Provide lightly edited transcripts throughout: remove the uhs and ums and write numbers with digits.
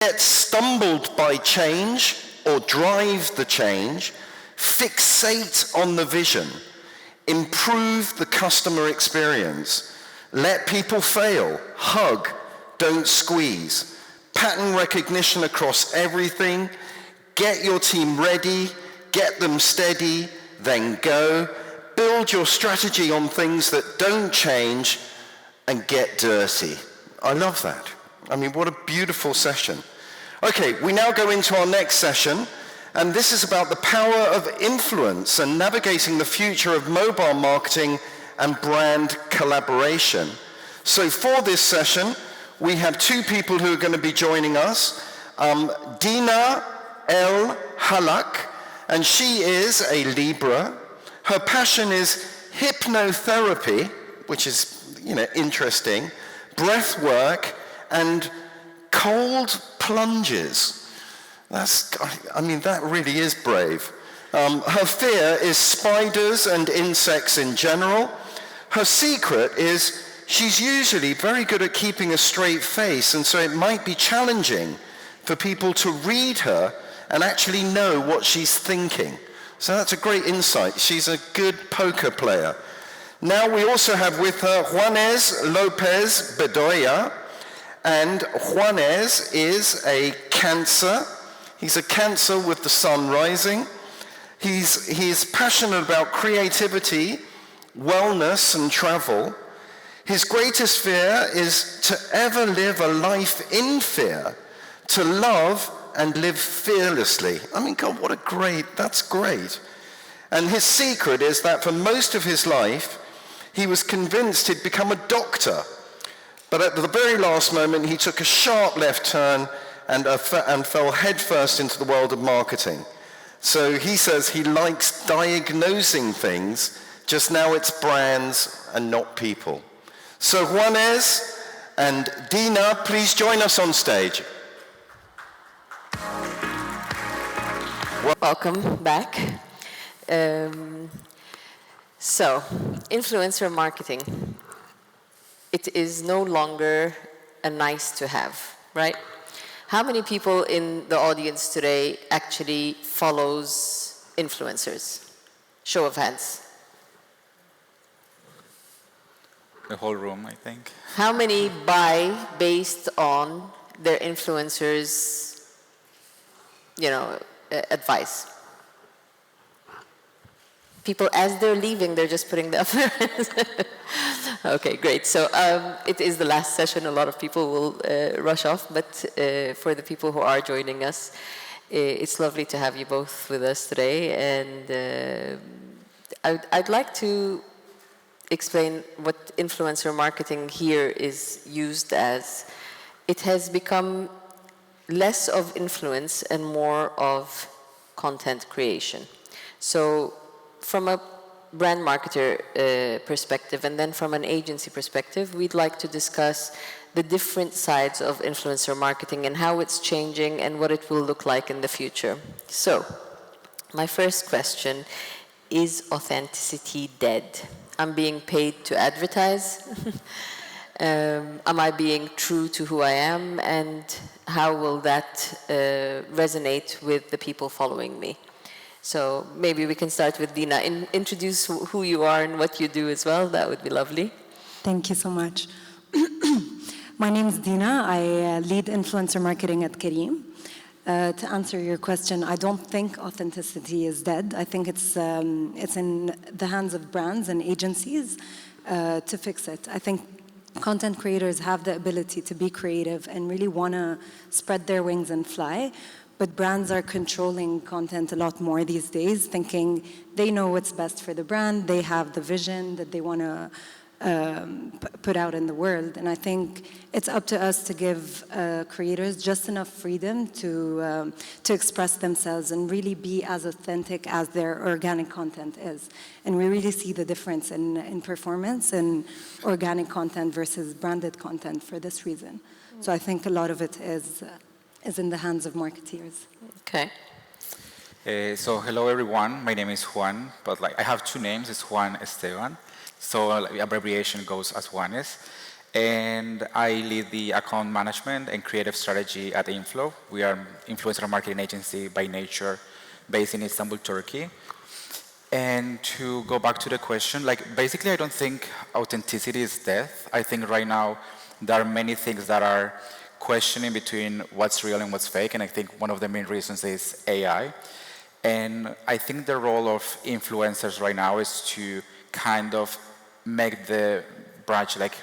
get stumbled by change or drive the change, fixate on the vision, improve the customer experience, let people fail, hug, don't squeeze, pattern recognition across everything, get your team ready, get them steady, then go, build your strategy on things that don't change, and get dirty. I love that. I mean, what a beautiful session. Okay, we now go into our next session, and this is about the power of influence and navigating the future of mobile marketing and brand collaboration. So for this session, we have two people who are going to be joining us. Dina El Halak, and she is a Libra. Her passion is hypnotherapy, which is, interesting, breath work, and cold plunges. That really is brave. Her fear is spiders and insects in general. Her secret is she's usually very good at keeping a straight face, and so it might be challenging for people to read her and actually know what she's thinking. So that's a great insight. She's a good poker player. Now we also have with her Juanes Lopez Bedoya, and Juanes is a Cancer. He's a Cancer with the sun rising. He's passionate about creativity, wellness, and travel. His greatest fear is to ever live a life in fear, to love and live fearlessly. God, that's great. And his secret is that for most of his life, he was convinced he'd become a doctor. But at the very last moment, he took a sharp left turn and fell headfirst into the world of marketing. So he says he likes diagnosing things, just now it's brands and not people. So Juanes and Dina, please join us on stage. Welcome back. So, influencer marketing. It is no longer a nice to have, right? How many people in the audience today actually follows influencers? Show of hands. The whole room, I think. How many buy based on their influencers, advice? People, as they're leaving, they're just putting up their hands. Okay, great. So it is the last session. A lot of people will rush off, but for the people who are joining us, it's lovely to have you both with us today. And I'd like to explain what influencer marketing here is used as. It has become less of influence and more of content creation. So from a brand marketer perspective and then from an agency perspective, we'd like to discuss the different sides of influencer marketing and how it's changing and what it will look like in the future. So my first question, is authenticity dead? I'm being paid to advertise. Am I being true to who I am? And how will that resonate with the people following me? So maybe we can start with Dina. Introduce who you are and what you do as well. That would be lovely. Thank you so much. My name is Dina. I lead influencer marketing at Careem. To answer your question, I don't think authenticity is dead. I think it's in the hands of brands and agencies to fix it. I think content creators have the ability to be creative and really want to spread their wings and fly. But brands are controlling content a lot more these days, thinking they know what's best for the brand, they have the vision that they want to put out in the world. And I think it's up to us to give creators just enough freedom to express themselves and really be as authentic as their organic content is. And we really see the difference in performance and organic content versus branded content for this reason. So I think a lot of it is in the hands of marketeers. Okay. So hello everyone, my name is Juan, but I have two names, it's Juan Esteban. So the abbreviation goes as Juanes. And I lead the account management and creative strategy at Inflow. We are an influencer marketing agency by nature, based in Istanbul, Turkey. And to go back to the question, like basically I don't think authenticity is death. I think right now there are many things that are questioning between what's real and what's fake, and I think one of the main reasons is AI. And I think the role of influencers right now is to kind of make the branch like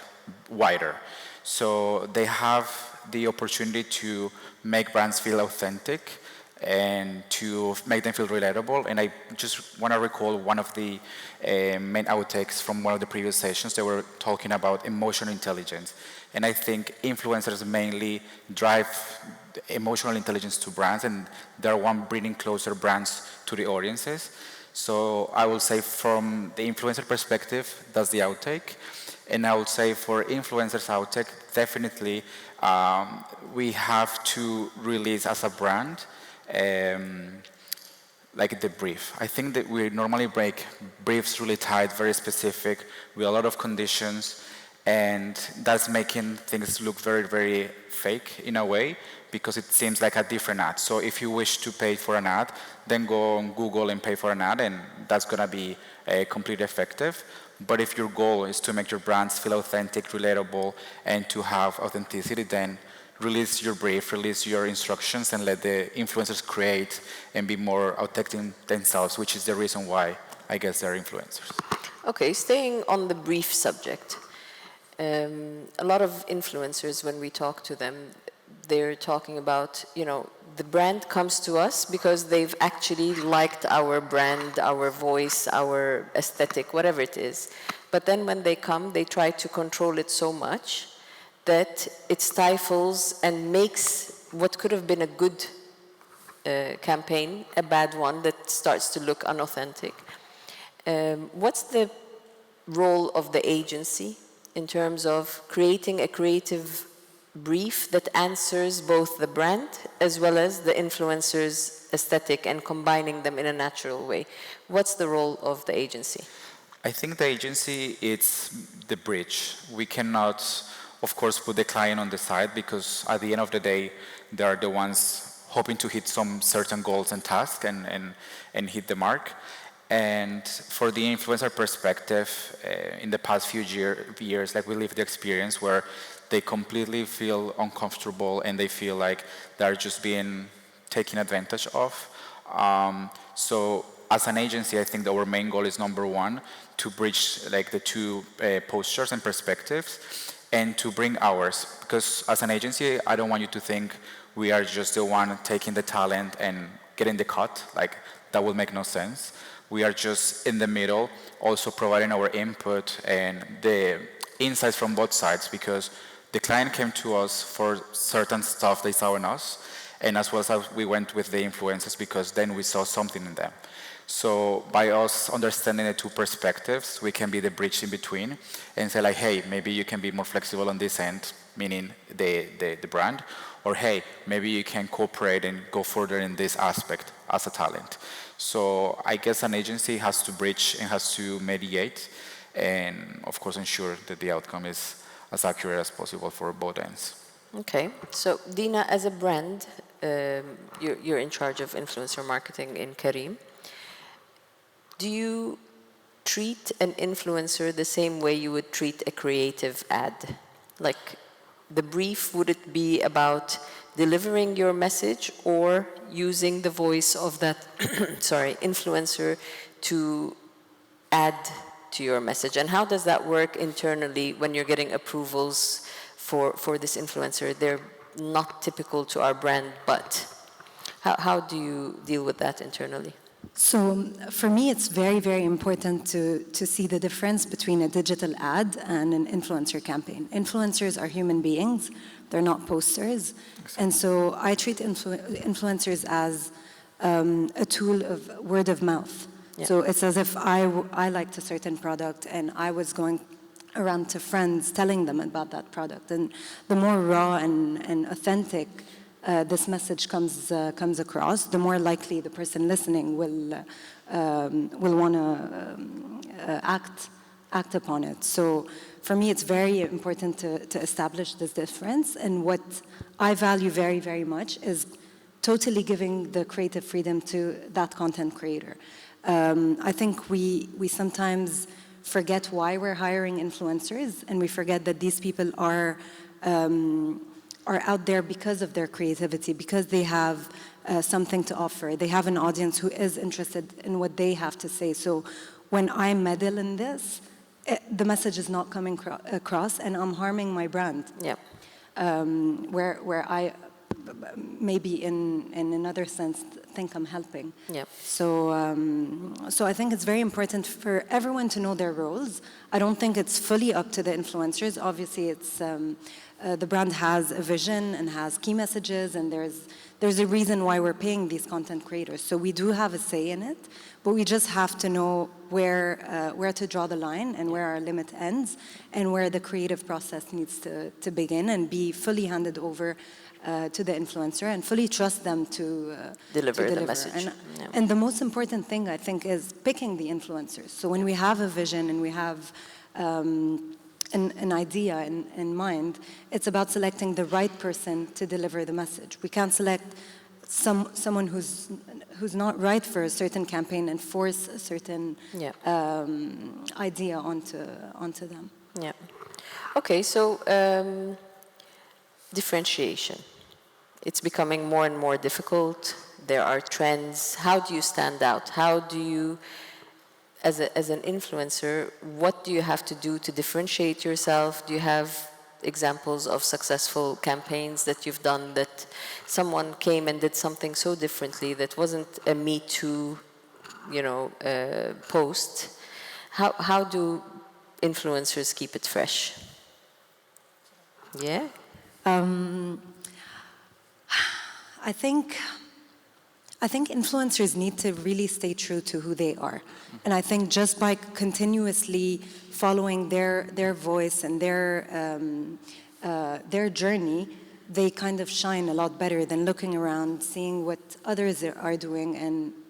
wider. So they have the opportunity to make brands feel authentic and to make them feel relatable. And I just want to recall one of the main outtakes from one of the previous sessions. They were talking about emotional intelligence. And I think influencers mainly drive emotional intelligence to brands, and they're one bringing closer brands to the audiences. So I will say from the influencer perspective, that's the outtake. And I would say for influencers outtake, definitely we have to release as a brand like the brief. I think that we normally break briefs really tight, very specific, with a lot of conditions, and that's making things look very, very fake in a way, because it seems like a different ad. So if you wish to pay for an ad, then go on Google and pay for an ad, and that's gonna be completely effective. But if your goal is to make your brands feel authentic, relatable, and to have authenticity, then release your brief, release your instructions, and let the influencers create and be more authentic themselves, which is the reason why I guess they're influencers. Okay, staying on the brief subject. A lot of influencers, when we talk to them, they're talking about, the brand comes to us because they've actually liked our brand, our voice, our aesthetic, whatever it is. But then when they come, they try to control it so much that it stifles and makes what could have been a good campaign a bad one that starts to look unauthentic. What's the role of the agency in terms of creating a creative brief that answers both the brand as well as the influencer's aesthetic and combining them in a natural way? What's the role of the agency? I think the agency is the bridge. We cannot, of course, put the client on the side, because at the end of the day, they are the ones hoping to hit some certain goals and tasks and hit the mark. And for the influencer perspective, in the past few years, like we lived the experience where they completely feel uncomfortable and they feel like they're just being taken advantage of. So as an agency, I think that our main goal is number one, to bridge like the two postures and perspectives, and to bring ours. Because as an agency, I don't want you to think we are just the one taking the talent and getting the cut. Like that will make no sense. We are just in the middle, also providing our input and the insights from both sides, because the client came to us for certain stuff they saw in us, and as well as we went with the influencers because then we saw something in them. So by us understanding the two perspectives, we can be the bridge in between and say like, hey, maybe you can be more flexible on this end, meaning the brand, or hey, maybe you can cooperate and go further in this aspect as a talent. So I guess an agency has to bridge and has to mediate and of course ensure that the outcome is as accurate as possible for both ends. Okay, so Dina, as a brand, you're in charge of influencer marketing in Careem. Do you treat an influencer the same way you would treat a creative ad? Like the brief, would it be about delivering your message or using the voice of that influencer to add to your message? And how does that work internally when you're getting approvals for this influencer? They're not typical to our brand, but how do you deal with that internally? So for me, it's very, very important to see the difference between a digital ad and an influencer campaign. Influencers are human beings. They're not posters. Exactly. And so I treat influencers as a tool of word of mouth. Yeah. So it's as if I liked a certain product and I was going around to friends telling them about that product. And the more raw and authentic this message comes across, the more likely the person listening will want to act act upon it. So for me, it's very important to establish this difference. And what I value very, very much is totally giving the creative freedom to that content creator. I think we sometimes forget why we're hiring influencers, and we forget that these people are out there because of their creativity, because they have something to offer. They have an audience who is interested in what they have to say. So when I meddle in this, the message is not coming across, and I'm harming my brand. Yeah. Where I maybe in another sense think I'm helping. Yeah. So I think it's very important for everyone to know their roles. I don't think it's fully up to the influencers. Obviously, it's the brand has a vision and has key messages, and there's a reason why we're paying these content creators. So we do have a say in it, but we just have to know where to draw the line and where our limit ends, and where the creative process needs to begin, and be fully handed over to the influencer and fully trust them to deliver the message. And the most important thing, I think, is picking the influencers. So when we have a vision and we have an idea in mind, it's about selecting the right person to deliver the message. We can't select someone who's not right for a certain campaign and force a certain idea onto them. Yeah. Okay, so differentiation. It's becoming more and more difficult. There are trends. How do you stand out? How do you, as an influencer, what do you have to do to differentiate yourself? Do you have examples of successful campaigns that you've done, that someone came and did something so differently that wasn't a Me Too, post? How do influencers keep it fresh? Yeah? I think influencers need to really stay true to who they are. And I think just by continuously following their voice and their journey, they kind of shine a lot better than looking around, seeing what others are doing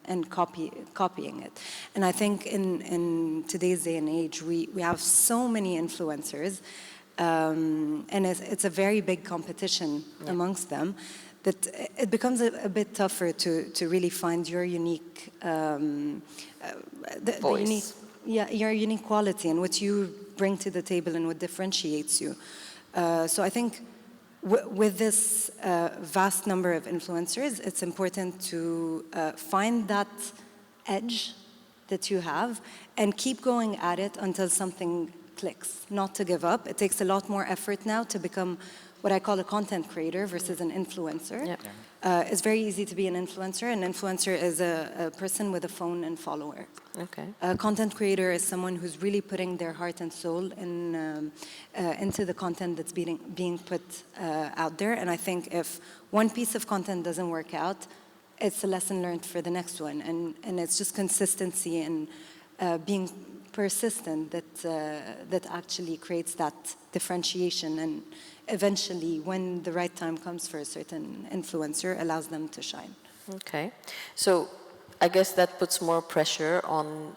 and copying it. And I think in today's day and age, we have so many influencers, and it's a very big competition amongst them, that it becomes a bit tougher to really find your unique voice. Your unique quality and what you bring to the table and what differentiates you. So I think with this vast number of influencers, it's important to find that edge that you have and keep going at it until something clicks, not to give up. It takes a lot more effort now to become what I call a content creator versus an influencer. Yep. It's very easy to be an influencer. An influencer is a person with a phone and follower. Okay. A content creator is someone who's really putting their heart and soul into the content that's being put out there. And I think if one piece of content doesn't work out, it's a lesson learned for the next one. And it's just consistency and being persistent that actually creates that differentiation, and eventually, when the right time comes for a certain influencer, allows them to shine. Okay. So I guess that puts more pressure on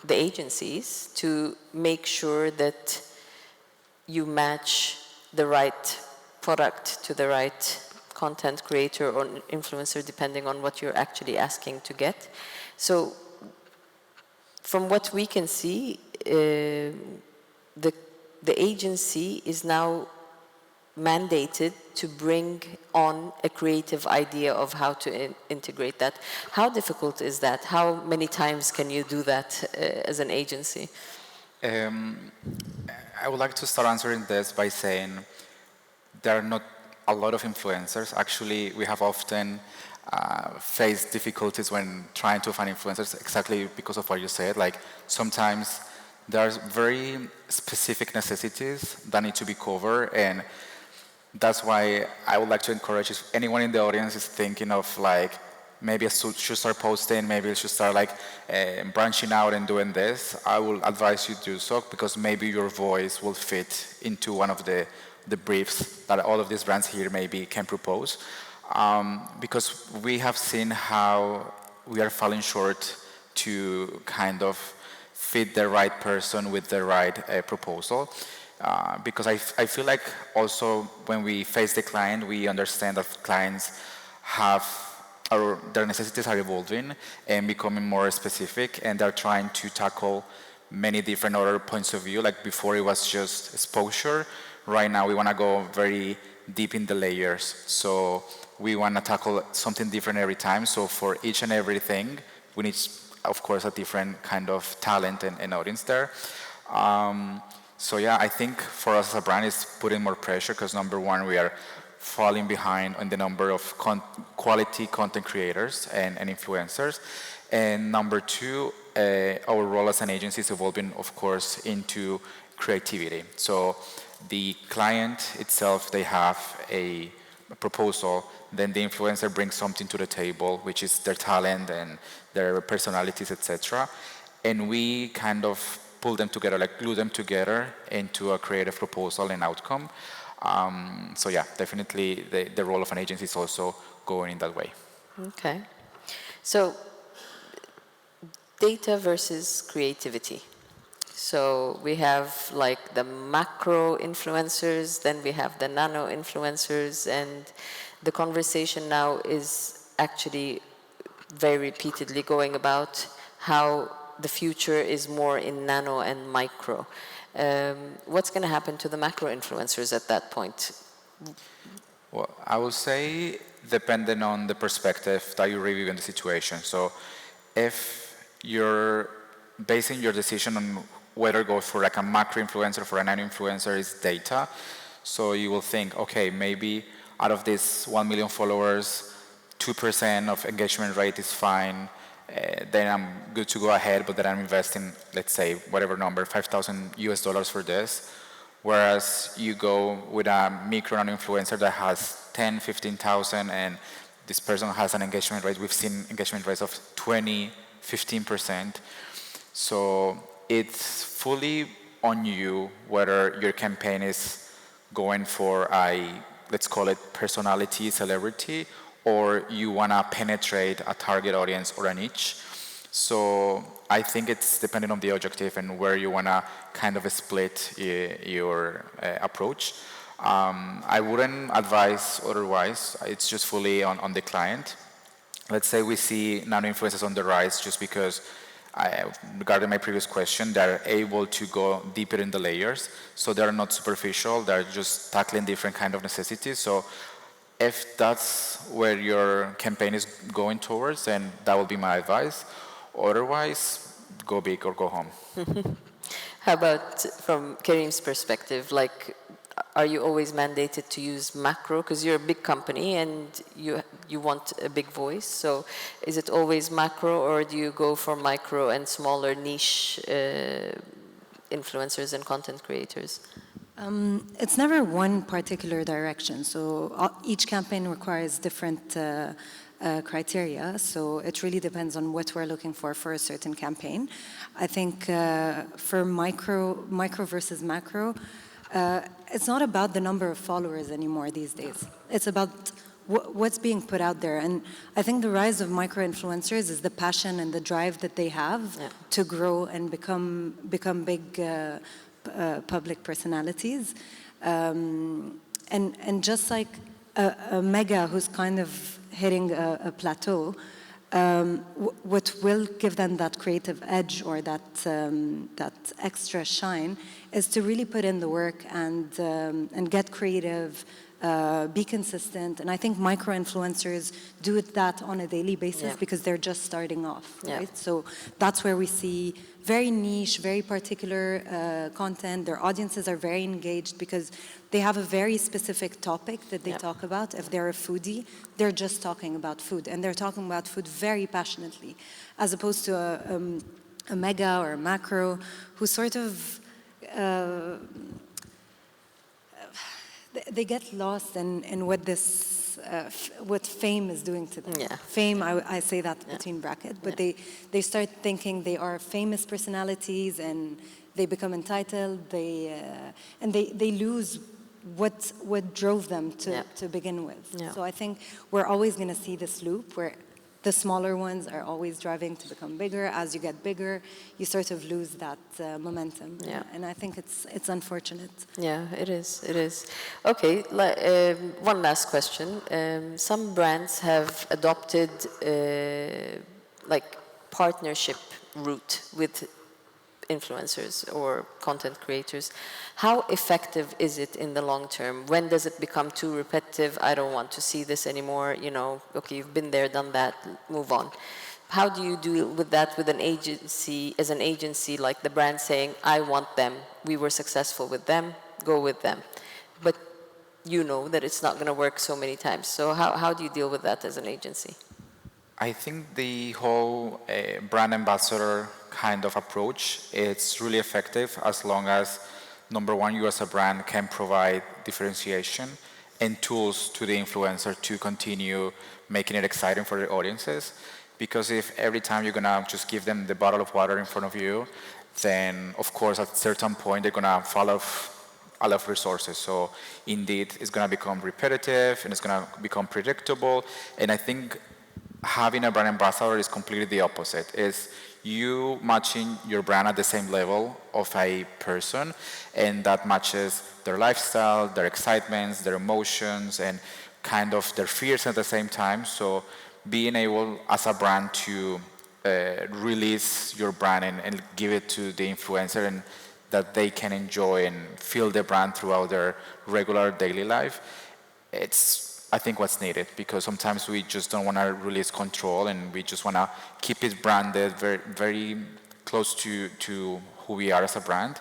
the agencies to make sure that you match the right product to the right content creator or influencer, depending on what you're actually asking to get. So from what we can see, the agency is now mandated to bring on a creative idea of how to integrate that. How difficult is that? How many times can you do that as an agency? I would like to start answering this by saying there are not a lot of influencers. Actually, we have often faced difficulties when trying to find influencers, exactly because of what you said. Like, sometimes there are very specific necessities that need to be covered, and that's why I would like to encourage, if anyone in the audience is thinking of like, maybe I should start posting, maybe I should start like branching out and doing this, I will advise you to do so, because maybe your voice will fit into one of the briefs that all of these brands here maybe can propose. Because we have seen how we are falling short to kind of fit the right person with the right proposal. Because I feel like also when we face the client, we understand that clients have, or their necessities are evolving and becoming more specific, and they're trying to tackle many different other points of view. Like before it was just exposure. Right now we want to go very deep in the layers. So we want to tackle something different every time. So for each and everything, we need, of course, a different kind of talent and audience there. So yeah, I think for us as a brand, it's putting more pressure because number one, we are falling behind on the number of quality content creators and influencers. And number two, our role as an agency is evolving, of course, into creativity. So the client itself, they have a proposal, then the influencer brings something to the table, which is their talent and their personalities, etc. And we kind of pull them together, like glue them together into a creative proposal and outcome. So yeah, definitely the role of an agency is also going in that way. Okay. So data versus creativity. So we have like the macro influencers, then we have the nano influencers, and the conversation now is actually very repeatedly going about how the future is more in nano and micro. What's going to happen to the macro influencers at that point? Well, I would say depending on the perspective that you review in the situation. So if you're basing your decision on whether go for like a macro influencer for a nano influencer is data, so you will think, okay, maybe out of this 1 million followers, 2% of engagement rate is fine, then I'm good to go ahead, but then I'm investing, let's say, whatever number, $5,000 for this. Whereas you go with a micro influencer that has 10, 15,000, and this person has an engagement rate. We've seen engagement rates of 20, 15%. So it's fully on you whether your campaign is going for a, let's call it personality, celebrity, or you want to penetrate a target audience or a niche. So I think it's depending on the objective and where you want to kind of split your approach. I wouldn't advise otherwise. It's just fully on the client. Let's say we see nano influencers on the rise just because, regarding my previous question, they're able to go deeper in the layers. So they're not superficial. They're just tackling different kind of necessities. So if that's where your campaign is going towards, then that will be my advice. Otherwise, go big or go home. How about from Karim's perspective, like, are you always mandated to use macro? Because you're a big company and you want a big voice. So is it always macro, or do you go for micro and smaller niche influencers and content creators? It's never one particular direction. So each campaign requires different criteria. So it really depends on what we're looking for a certain campaign. I think for micro versus macro, it's not about the number of followers anymore these days. It's about what's being put out there. And I think the rise of micro-influencers is the passion and the drive that they have to grow and become big public personalities. And just like a mega who's kind of hitting a plateau, what will give them that creative edge or that extra shine is to really put in the work and get creative, be consistent. And I think micro-influencers do that on a daily basis because they're just starting off, right? So that's where we see very niche, very particular content. Their audiences are very engaged because they have a very specific topic that they talk about. If they're a foodie, they're just talking about food. And they're talking about food very passionately, as opposed to a mega or a macro who sort of they get lost in what what fame is doing to them. Fame, I say that between brackets, but they start thinking they are famous personalities and they become entitled. And they lose what drove them to begin with. So I think we're always going to see this loop where The smaller ones are always driving to become bigger. As you get bigger, you sort of lose that momentum. Yeah. And I think it's unfortunate. Yeah, it is. It is. Okay, one last question. Some brands have adopted like partnership route with influencers or content creators. How effective is it in the long term? When does it become too repetitive? I don't want to see this anymore. You know, okay, you've been there, done that, move on. How do you deal with that with an agency, as an agency, like the brand saying, I want them, we were successful with them, go with them. But you know that it's not going to work so many times. So how do you deal with that as an agency? I think the whole brand ambassador kind of approach, it's really effective as long as, number one, you as a brand can provide differentiation and tools to the influencer to continue making it exciting for their audiences. Because if every time you're gonna just give them the bottle of water in front of you, then of course at a certain point they're gonna fall off a lot of resources. So indeed, it's gonna become repetitive and it's gonna become predictable. And I think having a brand ambassador is completely the opposite. Is you matching your brand at the same level of a person, and that matches their lifestyle, their excitements, their emotions, and kind of their fears at the same time. So being able as a brand to release your brand and give it to the influencer, and that they can enjoy and feel the brand throughout their regular daily life, it's I think what's needed, because sometimes we just don't want to release control and we just want to keep it branded very, very close to who we are as a brand.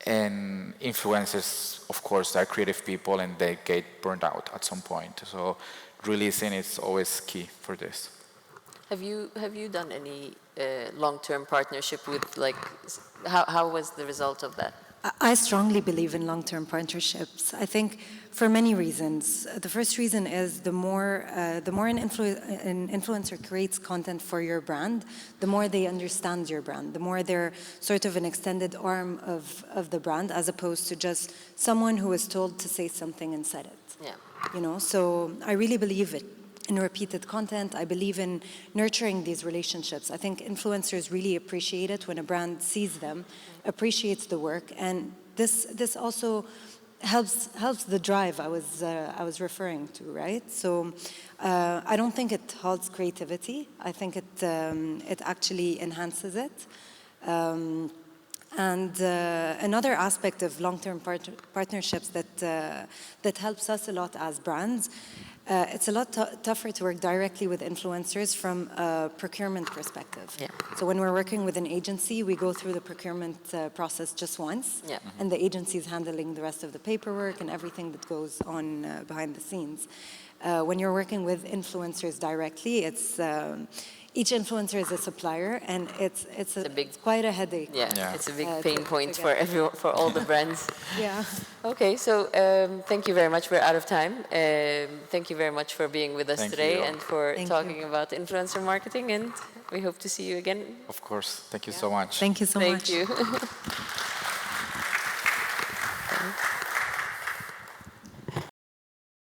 And influencers, of course, are creative people and they get burned out at some point. So releasing is always key for this. Have you done any long-term partnership with, like, how was the result of that? I strongly believe in long-term partnerships. I think for many reasons. The first reason is the more an influencer creates content for your brand, the more they understand your brand, the more they're sort of an extended arm of the brand, as opposed to just someone who is told to say something and said it. Yeah. You know, so I really believe in repeated content. I believe in nurturing these relationships. I think influencers really appreciate it when a brand sees them, appreciates the work, and this also helps the drive I was referring to, right? So I don't think it halts creativity. I think it actually enhances it. And another aspect of long-term partnerships that helps us a lot as brands, it's a lot tougher to work directly with influencers from a procurement perspective. Yeah. So when we're working with an agency, we go through the procurement process just once, Yeah. and the agency is handling the rest of the paperwork and everything that goes on behind the scenes. When you're working with influencers directly, it's each influencer is a supplier, and it's quite a headache. Yeah, it's a big to pain point get. for everyone, for all the brands. Yeah. Okay, so thank you very much. We're out of time. Thank you very much for being with us Thank today you. and for Thank talking you. about influencer marketing, and we hope to see you again. Of course. Thank you so much. Thank you so much. Thank you.